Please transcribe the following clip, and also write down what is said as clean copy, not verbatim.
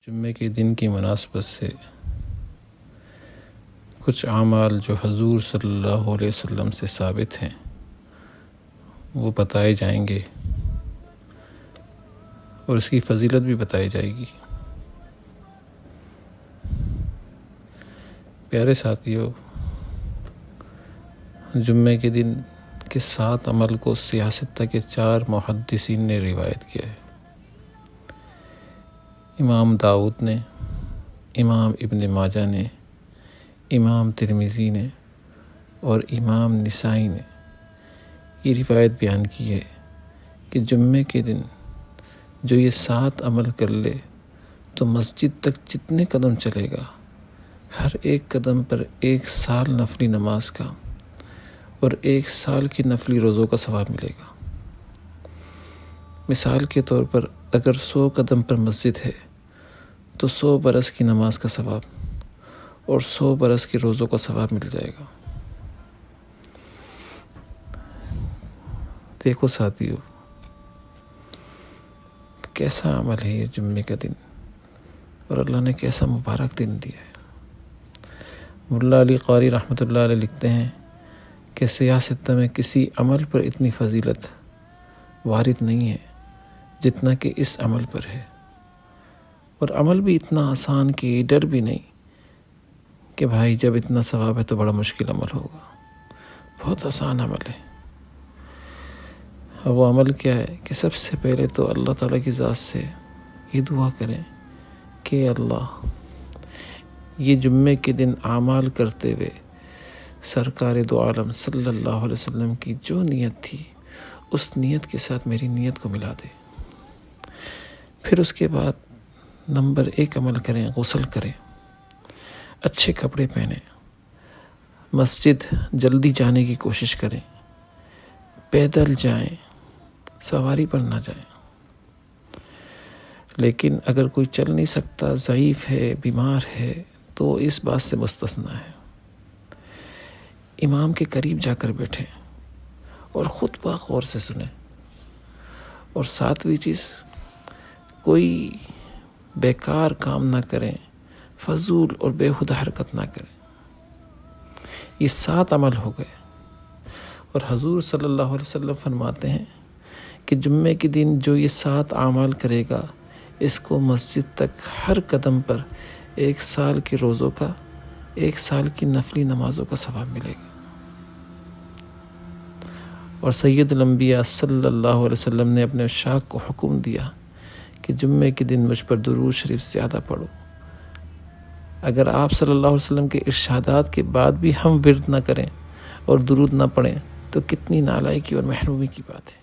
جمعے کے دن کی مناسبت سے کچھ اعمال جو حضور صلی اللہ علیہ وسلم سے ثابت ہیں وہ بتائے جائیں گے اور اس کی فضیلت بھی بتائی جائے گی۔ پیارے ساتھیو، جمعے کے دن کے 7 عمل کو سیاست کے 4 محدثین نے روایت کیا ہے۔ امام داؤد نے، امام ابن ماجہ نے، امام ترمذی نے اور امام نسائی نے یہ روایت بیان کی ہے کہ جمعے کے دن جو یہ 7 عمل کر لے تو مسجد تک جتنے قدم چلے گا ہر ایک قدم پر 1 سال نفلی نماز کا اور 1 سال کی نفلی روزوں کا ثواب ملے گا۔ مثال کے طور پر اگر 100 قدم پر مسجد ہے تو 100 برس کی نماز کا ثواب اور 100 برس کے روزوں کا ثواب مل جائے گا۔ دیکھو ساتھیو، کیسا عمل ہے یہ جمعے کا دن، اور اللہ نے کیسا مبارک دن دیا ہے۔ مولا علی قاری رحمۃ اللہ علیہ لکھتے ہیں کہ سیاست میں کسی عمل پر اتنی فضیلت وارد نہیں ہے جتنا کہ اس عمل پر ہے، اور عمل بھی اتنا آسان کہ ڈر بھی نہیں کہ بھائی جب اتنا ثواب ہے تو بڑا مشکل عمل ہوگا۔ بہت آسان عمل ہے۔ اور وہ عمل کیا ہے کہ سب سے پہلے تو اللہ تعالیٰ کی ذات سے یہ دعا کریں کہ اللہ، یہ جمعے کے دن اعمال کرتے ہوئے سرکار دو عالم صلی اللہ علیہ وسلم کی جو نیت تھی اس نیت کے ساتھ میری نیت کو ملا دے۔ پھر اس کے بعد نمبر 1 عمل کریں، غسل کریں، اچھے کپڑے پہنیں، مسجد جلدی جانے کی کوشش کریں، پیدل جائیں، سواری پر نہ جائیں۔ لیکن اگر کوئی چل نہیں سکتا، ضعیف ہے، بیمار ہے، تو اس بات سے مستثنیٰ ہے۔ امام کے قریب جا کر بیٹھیں اور خطبہ غور سے سنیں۔ اور 7ویں چیز، کوئی بیکار کام نہ کریں، فضول اور بےہودہ حرکت نہ کریں۔ یہ 7 عمل ہو گئے، اور حضور صلی اللہ علیہ وسلم فرماتے ہیں کہ جمعے کے دن جو یہ 7 اعمال کرے گا اس کو مسجد تک ہر قدم پر 1 سال کے روزوں کا، 1 سال کی نفلی نمازوں کا ثواب ملے گا۔ اور سید الانبیاء صلی اللہ علیہ وسلم نے اپنے عشاق کو حکم دیا کہ جمعے کے دن مجھ پر درود شریف زیادہ پڑھو۔ اگر آپ صلی اللہ علیہ وسلم کے ارشادات کے بعد بھی ہم ورد نہ کریں اور درود نہ پڑھیں تو کتنی نالائکی اور محرومی کی بات ہے۔